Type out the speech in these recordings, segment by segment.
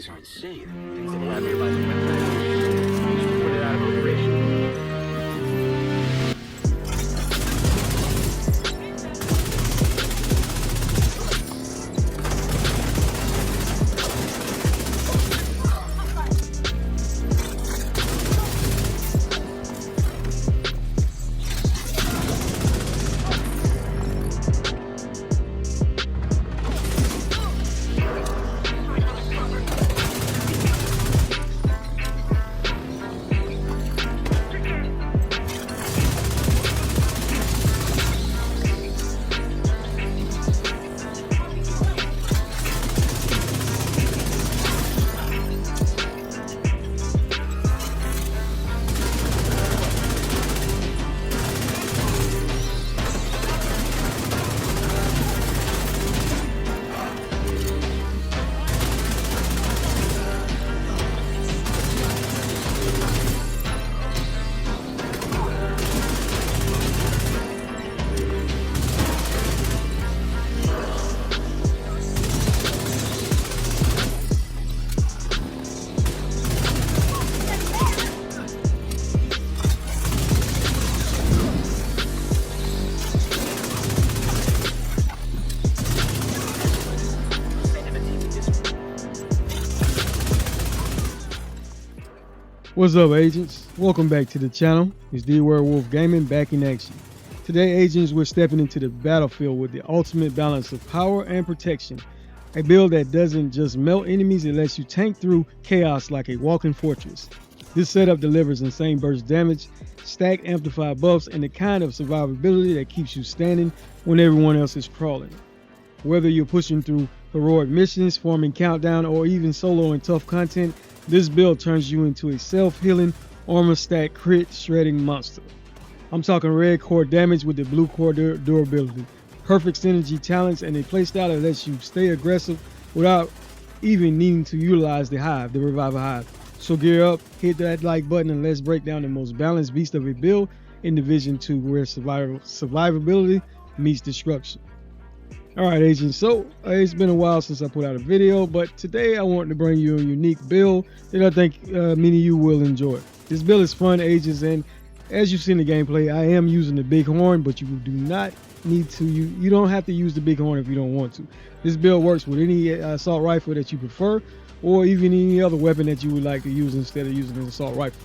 these are insane. Things that allow me to rise a weapon. Put it out of operation. What's up, agents? Welcome back to the channel. It's Dwerewolf Gaming back in action. Today, agents, we're stepping into the battlefield with the ultimate balance of power and protection. A build that doesn't just melt enemies, it lets you tank through chaos like a walking fortress. This setup delivers insane burst damage, stacked amplified buffs, and the kind of survivability that keeps you standing when everyone else is crawling. Whether you're pushing through heroic missions, farming countdown, or even solo and tough content, this build turns you into a self-healing, armor stack crit shredding monster. I'm talking red core damage with the blue core durability, perfect synergy talents, and a playstyle that lets you stay aggressive without even needing to utilize the hive, the revival hive. So gear up, hit that like button, and let's break down the most balanced beast of a build in Division 2 where survivability meets destruction. Alright, agents, so it's been a while since I put out a video, but today I want to bring you a unique build that I think many of you will enjoy. This build is fun, agents, and as you've seen the gameplay, I am using the big horn, but you do not need to, you don't have to use the big horn if you don't want to. This build works with any assault rifle that you prefer, or even any other weapon that you would like to use instead of using an assault rifle.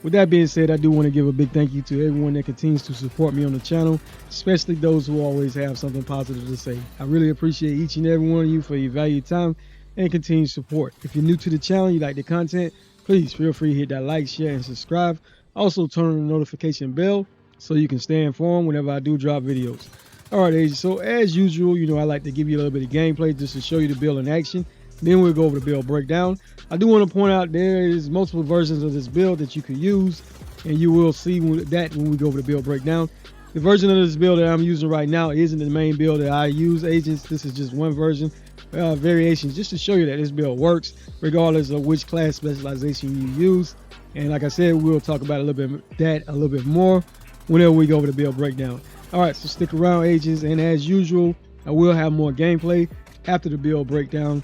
With that being said, I do want to give a big thank you to everyone that continues to support me on the channel, especially those who always have something positive to say. I really appreciate each and every one of you for your valued time and continued support. If you're new to the channel, you like the content, please feel free to hit that like, share, and subscribe. Also turn on the notification bell so you can stay informed whenever I do drop videos. Alright, agents, so as usual, I like to give you a little bit of gameplay just to show you the build in action. Then we'll go over the build breakdown. I do want to point out there is multiple versions of this build that you could use, and you will see that when we go over the build breakdown. The version of this build that I'm using right now isn't the main build that I use, agents. This is just one version, variations, just to show you that this build works regardless of which class specialization you use. And like I said, we'll talk about a little bit more whenever we go over the build breakdown. All right, so stick around, agents, and as usual, I will have more gameplay after the build breakdown,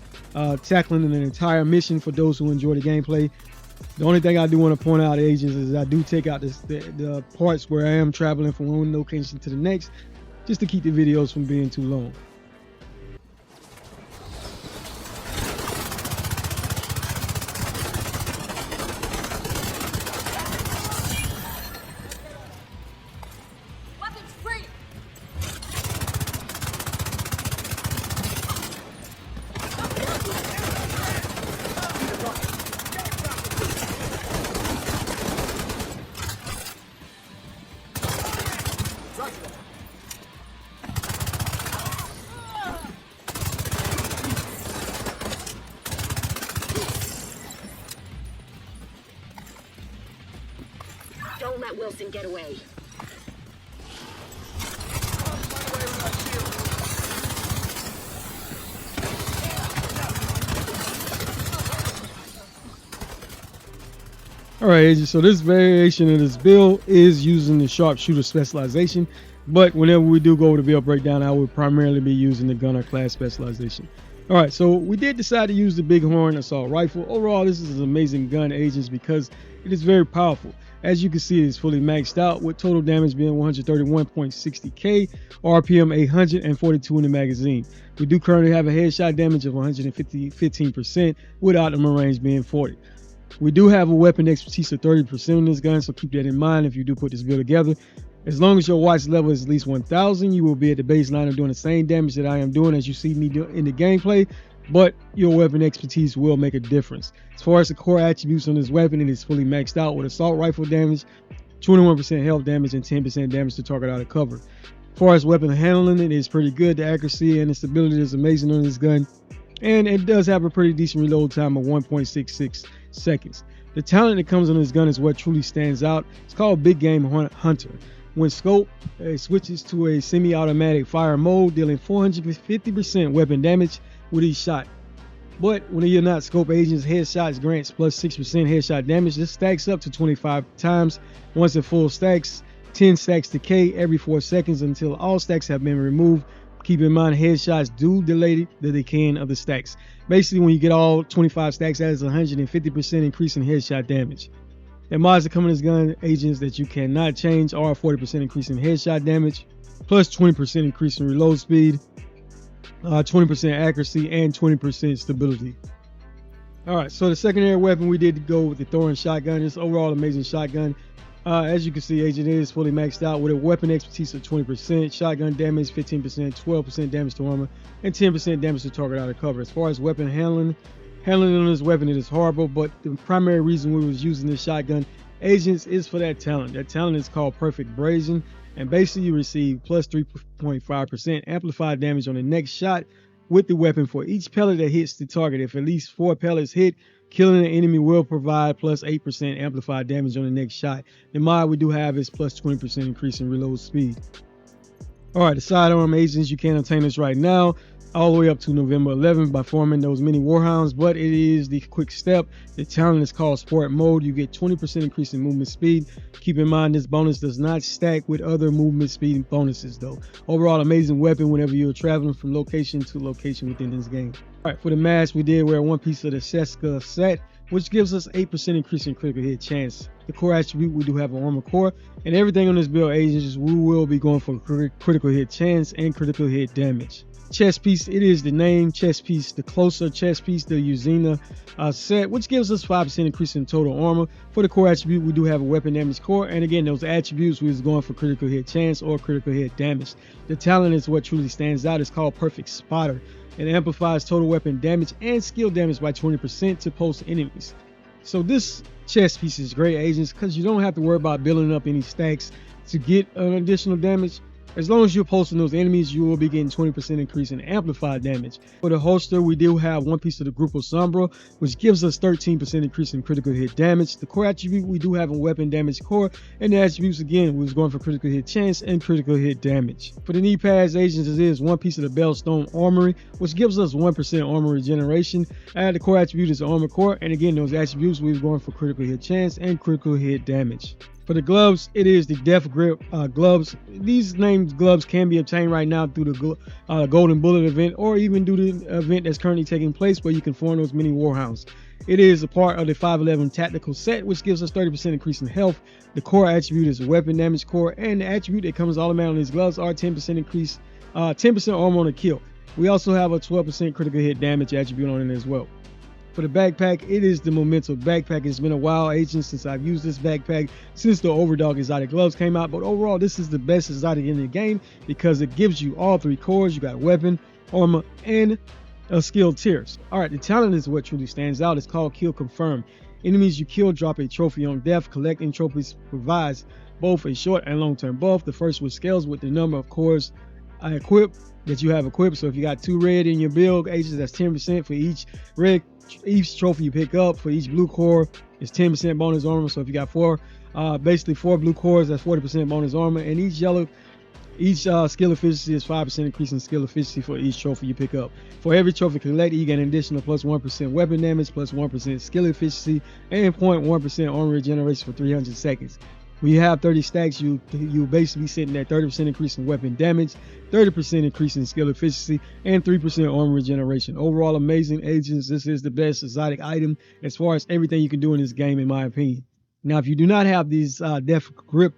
tackling an entire mission for those who enjoy the gameplay. The only thing I do want to point out, agents, is I do take out the parts where I am traveling from one location to the next, just to keep the videos from being too long. Don't let Wilson get away. Alright, agents, so this variation of this build is using the Sharpshooter specialization, but whenever we do go over the build breakdown, I would primarily be using the Gunner class specialization. All right, so we did decide to use the Bighorn assault rifle. Overall, this is an amazing gun, agents, because it is very powerful. As you can see, it is fully maxed out with total damage being 131.60k, RPM 842 in the magazine. We do currently have a headshot damage of 115% with optimal range being 40. We do have a weapon expertise of 30% on this gun, so keep that in mind if you do put this build together. As long as your watch level is at least 1000, you will be at the baseline of doing the same damage that I am doing as you see me do in the gameplay, but your weapon expertise will make a difference. As far as the core attributes on this weapon, it is fully maxed out with assault rifle damage, 21% health damage, and 10% damage to target out of cover. As far as weapon handling, it is pretty good. The accuracy and the stability is amazing on this gun, and it does have a pretty decent reload time of 1.66 seconds. The talent that comes on this gun is what truly stands out. It's called Big Game Hunter. When scoped, it switches to a semi-automatic fire mode, dealing 450% weapon damage with each shot. But when you're not scope agents, headshots grants plus 6% headshot damage. This stacks up to 25 times. Once it full stacks, 10 stacks decay every 4 seconds until all stacks have been removed. Keep in mind, headshots do delay the decaying of the stacks. Basically, when you get all 25 stacks, that is 150% increase in headshot damage. The mods that come in this gun, agents, that you cannot change are 40% increase in headshot damage, plus 20% increase in reload speed, 20% accuracy, and 20% stability. Alright, so the secondary weapon, we did go with the Thorin shotgun. This overall amazing shotgun. As you can see, agent is fully maxed out with a weapon expertise of 20%, shotgun damage 15%, 12% damage to armor, and 10% damage to target out of cover. As far as weapon handling on this weapon, it is horrible, but the primary reason we was using this shotgun, agents, is for that talent. That talent is called Perfect Brazen, and basically you receive plus 3.5% amplified damage on the next shot with the weapon for each pellet that hits the target. If at least 4 pellets hit, killing the enemy will provide plus 8% amplified damage on the next shot. The mod we do have is plus 20% increase in reload speed. Alright, the sidearm agents, you can obtain this right now all the way up to November 11th by forming those mini warhounds, but it is the quick step. The talent is called Sport Mode. You get 20% increase in movement speed. Keep in mind, this bonus does not stack with other movement speed bonuses though. Overall, amazing weapon whenever you're traveling from location to location within this game. Alright, for the mask, we did wear one piece of the Seska set, which gives us 8% increase in critical hit chance. The core attribute, we do have an armor core, and everything on this build, agents, we will be going for critical hit chance and critical hit damage. Chest piece, it is the name chest piece, the closer chest piece, the Uzina set, which gives us 5% increase in total armor. For the core attribute, we do have a weapon damage core, and again, those attributes we was going for critical hit chance or critical hit damage. The talent is what truly stands out. It's called Perfect Spotter. It amplifies total weapon damage and skill damage by 20% to post enemies. So this chest piece is great, agents, because you don't have to worry about building up any stacks to get an additional damage. As long as you're posting those enemies, you will be getting 20% increase in amplified damage. For the holster, we do have one piece of the Grupo Sombra, which gives us 13% increase in critical hit damage. The core attribute, we do have a weapon damage core, and the attributes, again, we was going for critical hit chance and critical hit damage. For the knee pads, agents, it is one piece of the Bellstone Armory, which gives us 1% armor regeneration. The core attribute is the armor core, and again, those attributes, we was going for critical hit chance and critical hit damage. For the gloves, it is the Death Grip gloves. These named gloves can be obtained right now through the Golden Bullet event, or even through the event that's currently taking place where you can form those mini warhounds. It is a part of the 511 tactical set, which gives us 30% increase in health. The core attribute is a weapon damage core, and the attribute that comes automatically on these gloves are 10% increase, 10% armor on a kill. We also have a 12% critical hit damage attribute on it as well. For the backpack, it is the Memento backpack. It's been a while, agents, since I've used this backpack, since the Overdog exotic gloves came out, but overall this is the best exotic in the game because it gives you all 3 cores. You got weapon, armor, and a skill tiers. Alright, the talent is what truly stands out. It's called Kill Confirm. Enemies you kill drop a trophy on death. Collecting trophies provides both a short and long-term buff. The first which scales with the number of cores equipped that you have equipped. So if you got 2 red in your build, agents, that's 10% for each trophy you pick up. For each blue core, it's 10% bonus armor. So if you got 4 blue cores, that's 40% bonus armor. And each skill efficiency is 5% increase in skill efficiency for each trophy you pick up. For every trophy collected, you get an additional plus 1% weapon damage, plus 1% skill efficiency, and 0.1% armor regeneration for 300 seconds. When you have 30 stacks, you'll basically be sitting at 30% increase in weapon damage, 30% increase in skill efficiency, and 3% armor regeneration. Overall, amazing agents. This is the best exotic item as far as everything you can do in this game, in my opinion. Now, if you do not have these death grip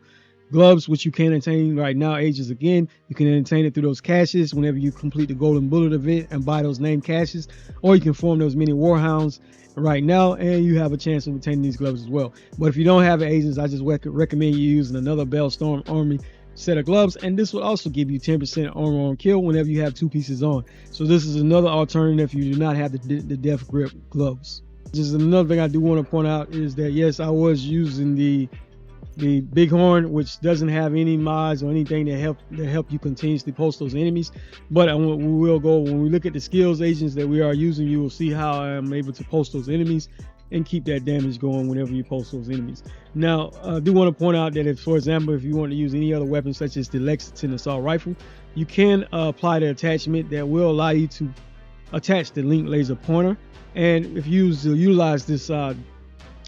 gloves, which you can attain right now, agents, again, you can attain it through those caches whenever you complete the golden bullet event and buy those named caches, or you can form those mini warhounds right now, and you have a chance of obtaining these gloves as well. But if you don't have agents, I just recommend you using another Bellstorm Army set of gloves, and this will also give you 10% armor on kill whenever you have 2 pieces on. So this is another alternative if you do not have the death grip gloves. Just another thing I do want to point out is that yes, I was using the bighorn, which doesn't have any mods or anything that help you continuously post those enemies. But we will go, when we look at the skills agents that we are using, you will see how I am able to post those enemies and keep that damage going whenever you post those enemies. Now, I do want to point out that if, for example, if you want to use any other weapon such as the Lexington assault rifle, you can apply the attachment that will allow you to attach the linked laser pointer. And if you utilize this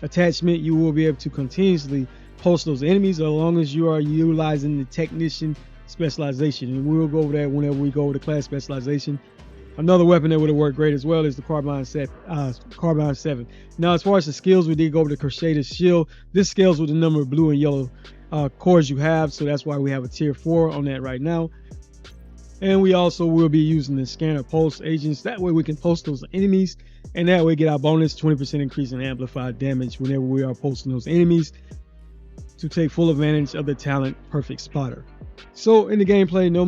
attachment, you will be able to continuously post those enemies as long as you are utilizing the technician specialization, and we'll go over that whenever we go over the class specialization. Another weapon that would have worked great as well is the carbine 7. Now, as far as the skills, we did go over the Crusader shield. This scales with the number of blue and yellow cores you have, so that's why we have a tier 4 on that right now. And we also will be using the scanner pulse agents. That way we can post those enemies, and that way get our bonus 20% increase in amplified damage whenever we are posting those enemies, to take full advantage of the talent Perfect Spotter. So in the gameplay, no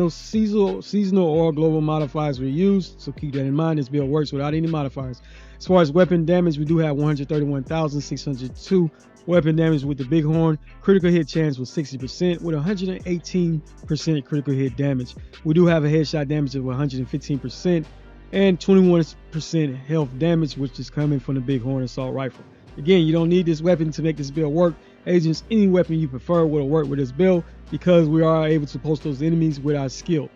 seasonal or global modifiers were used, so keep that in mind. This build works without any modifiers. As far as weapon damage, we do have 131,602 weapon damage with the bighorn. Critical hit chance was 60% with 118% critical hit damage. We do have a headshot damage of 115% and 21% health damage, which is coming from the bighorn assault rifle. Again, you don't need this weapon to make this build work. Agents, any weapon you prefer will work with this build because we are able to post those enemies with our skill.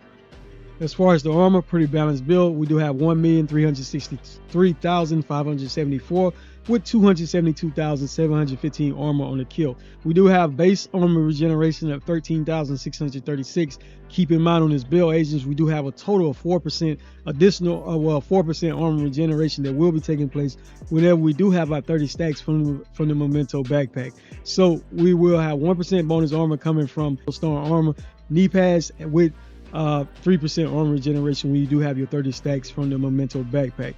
As far as the armor, pretty balanced build. We do have 1,363,574 with 272,715 armor on the kill. We do have base armor regeneration of 13,636. Keep in mind on this build, agents, we do have a total of 4% additional, 4% armor regeneration that will be taking place whenever we do have our 30 stacks from the Memento backpack. So we will have 1% bonus armor coming from Stone Armor knee pads with 3% armor regeneration when you do have your 30 stacks from the Memento backpack.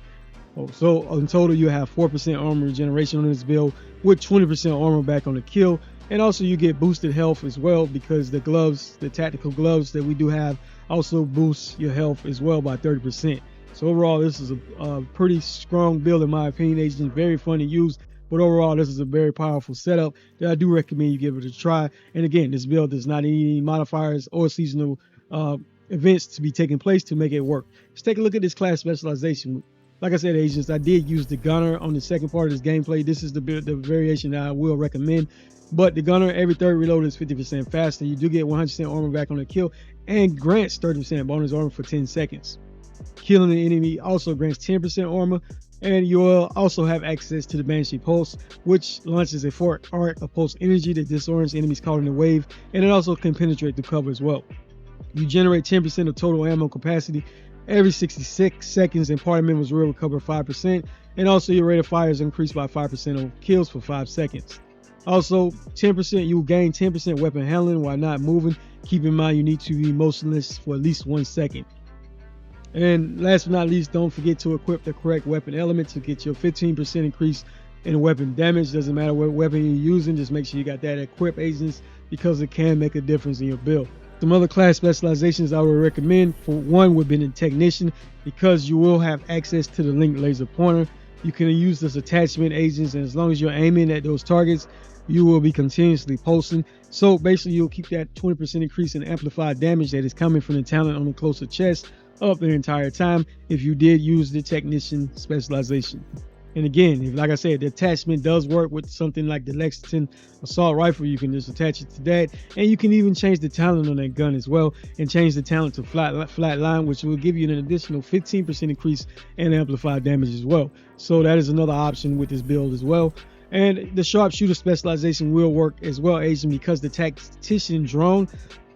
So in total, you have 4% armor regeneration on this build with 20% armor back on the kill. And also you get boosted health as well, because the gloves, the tactical gloves that we do have, also boost your health as well by 30%. So overall, this is a pretty strong build in my opinion, agent. Very fun to use. But overall, this is a very powerful setup that I do recommend you give it a try. And again, this build does not need any modifiers or seasonal events to be taking place to make it work. Let's take a look at this class specialization. Like I said, agents, I did use the gunner on the second part of this gameplay. This is the variation that I will recommend. But the gunner, every third reload is 50% faster. You do get 100% armor back on the kill and grants 30% bonus armor for 10 seconds. Killing the enemy also grants 10% armor, and you will also have access to the Banshee Pulse, which launches a forked arc of pulse energy that disorients enemies caught in the wave, and it also can penetrate the cover as well. You generate 10% of total ammo capacity every 66 seconds, and party members will recover 5%, and also your rate of fire is increased by 5% on kills for 5 seconds. Also, 10%, you will gain 10% weapon handling while not moving. Keep in mind you need to be motionless for at least 1 second. And last but not least, don't forget to equip the correct weapon element to get your 15% increase in weapon damage. Doesn't matter what weapon you're using, just make sure you got that equipped, agents, because it can make a difference in your build. Some other class specializations I would recommend, for one, would be the technician, because you will have access to the linked laser pointer. You can use this attachment, agents, and as long as you're aiming at those targets, you will be continuously pulsing. So basically, you'll keep that 20% increase in amplified damage that is coming from the talent on the closer chest up the entire time if you did use the technician specialization. And again, like I said, the attachment does work with something like the Lexington assault rifle. You can just attach it to that, and you can even change the talent on that gun as well, and change the talent to flat line, which will give you an additional 15% increase in amplified damage as well. So that is another option with this build as well. And the sharpshooter specialization will work as well, Agent, because the tactician drone,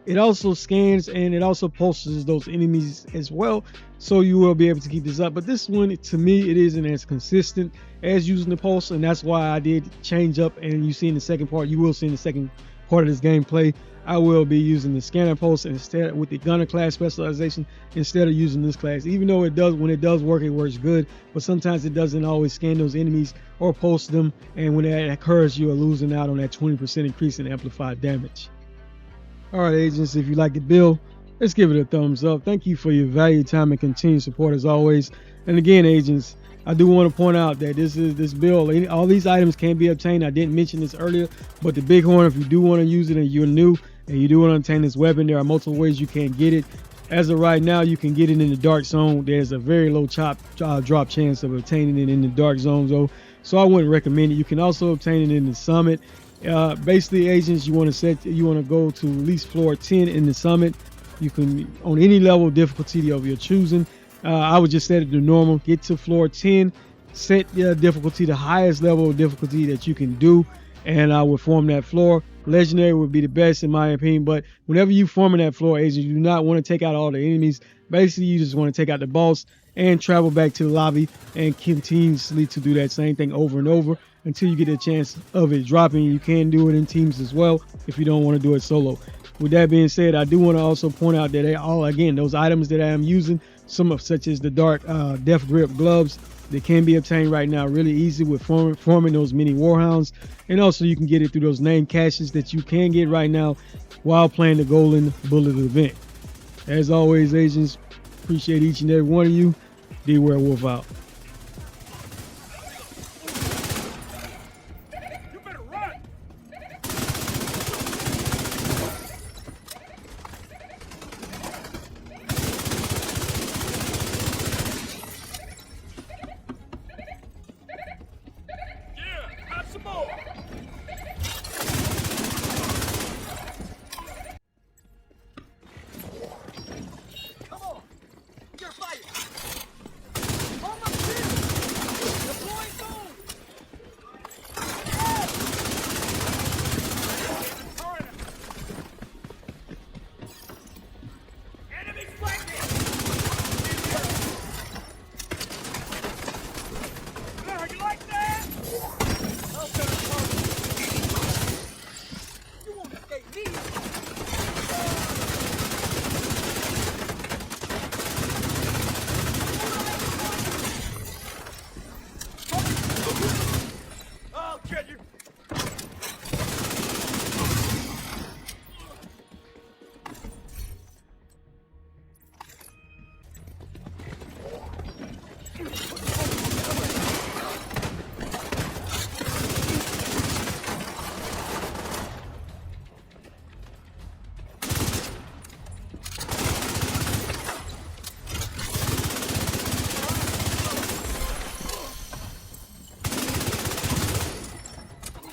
it also scans and it also pulses those enemies as well. So you will be able to keep this up. But this one, to me, it isn't as consistent as using the pulse. And that's why I did change up. And you see in the second part, you will see in the second part of this gameplay, I will be using the scanner pulse instead with the gunner class specialization instead of using this class. Even though it does, when it does work, it works good. But sometimes it doesn't always scan those enemies or pulse them. And when that occurs, you are losing out on that 20% increase in amplified damage. All right, agents, if you like the build, let's give it a thumbs up. Thank you for your valued time and continued support as always. And again, agents, I do want to point out that this build, all these items can be obtained. I didn't mention this earlier, but the bighorn, if you do want to use it and you're new and you do want to obtain this weapon, there are multiple ways you can get it. As of right now, you can get it in the dark zone. There's a very low drop chance of obtaining it in the dark zone, though, so I wouldn't recommend it. You can also obtain it in the summit. Basically, agents, you want to go to at least floor 10 in the summit. You can, on any level of difficulty of your choosing. I would just set it to normal. Get to floor 10, set your difficulty the highest level of difficulty that you can do, and I would form that floor. Legendary would be the best in my opinion, but whenever you form in that floor, agent, you do not want to take out all the enemies. Basically, you just want to take out the boss and travel back to the lobby and continuously to do that same thing over and over until you get a chance of it dropping. You can do it in teams as well if you don't want to do it solo. With that being said, I do want to also point out that those items that I am using, such as the dark death grip gloves, they can be obtained right now really easy with forming those mini warhounds. And also you can get it through those name caches that you can get right now while playing the golden bullet event. As always, agents, appreciate each and every one of you. Dwerewolf out.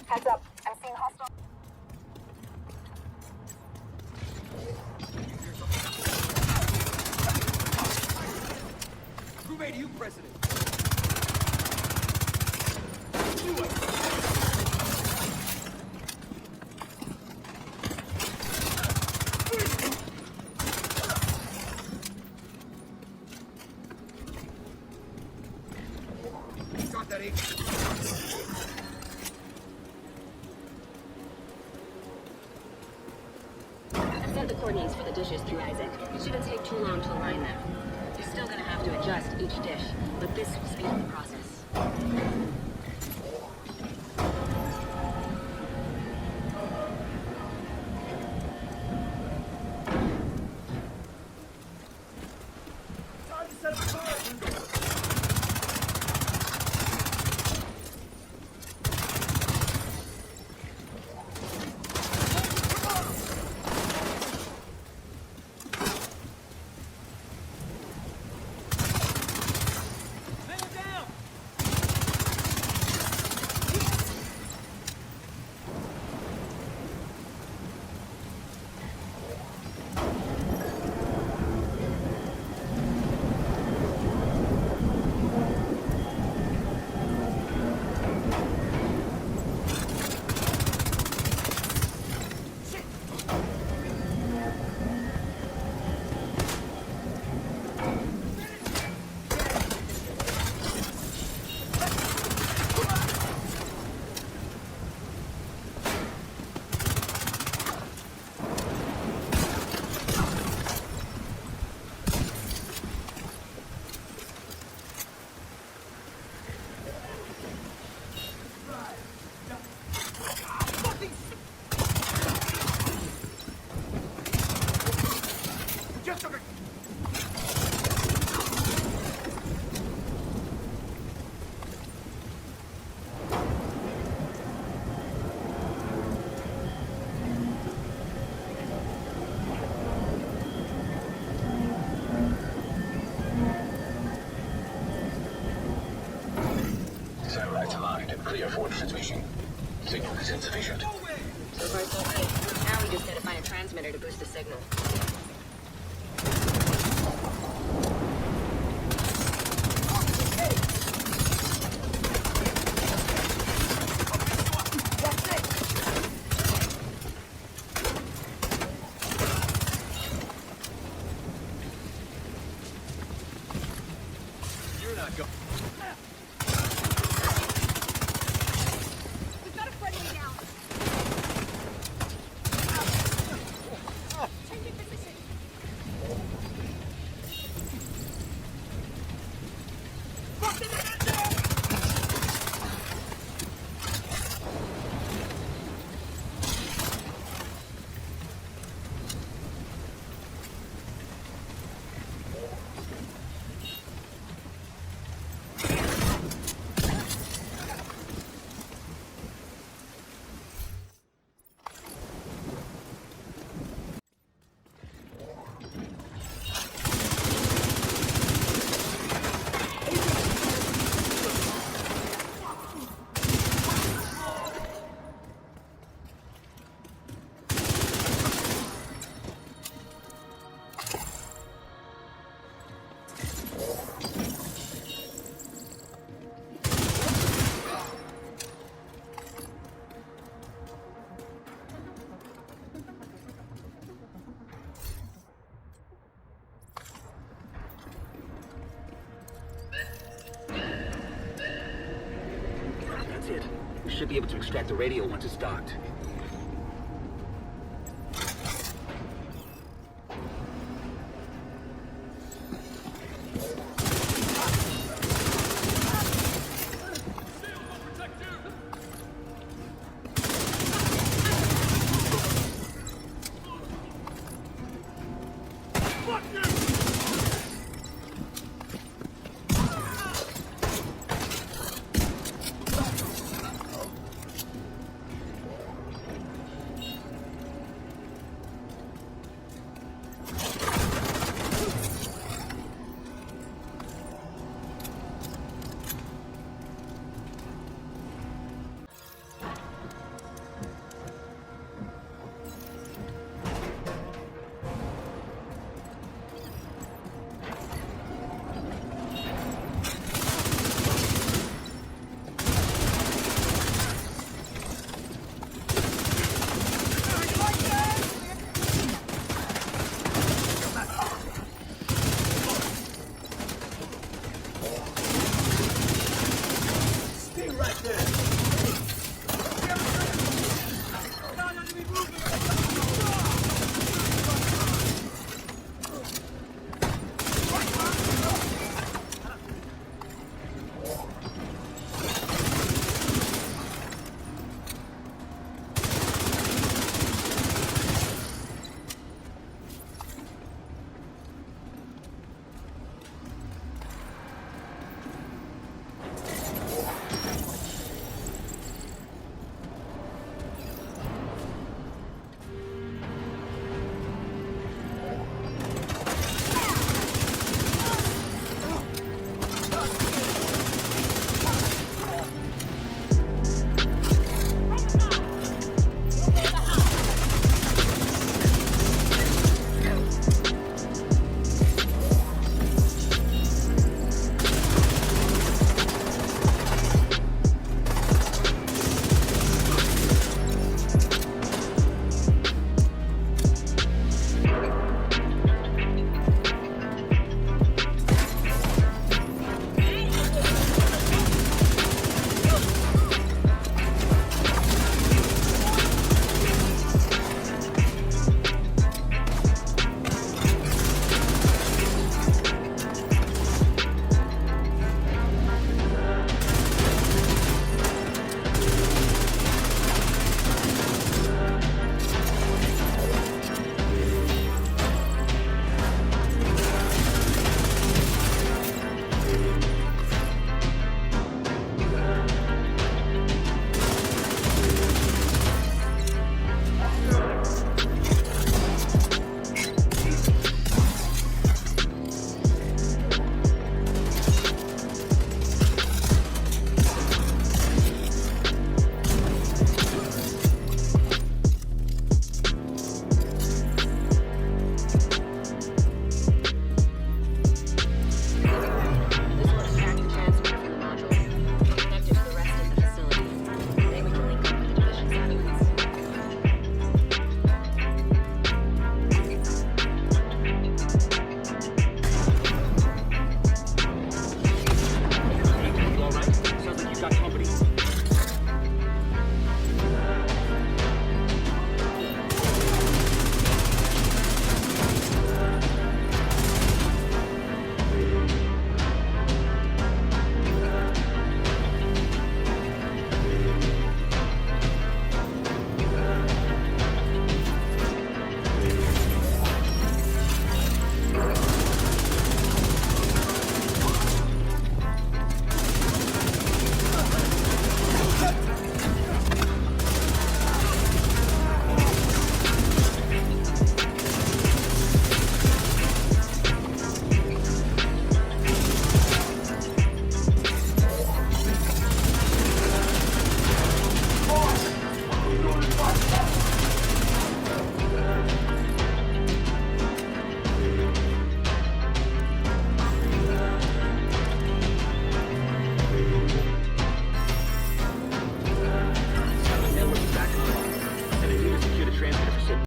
Heads up, I'm seeing hostile. Who made you president? Got that agent. I sent the coordinates for the dishes through Isaac. It shouldn't take too long to align them. You're still gonna have to adjust each dish, but this will speed up the process. Time to set up the fire. Clear for transmission. Signal is insufficient. So far, so good. Now we just gotta find a transmitter to boost the signal. You're not going. We've got a friendly down. Changing position. That's it. We should be able to extract the radio once it's docked.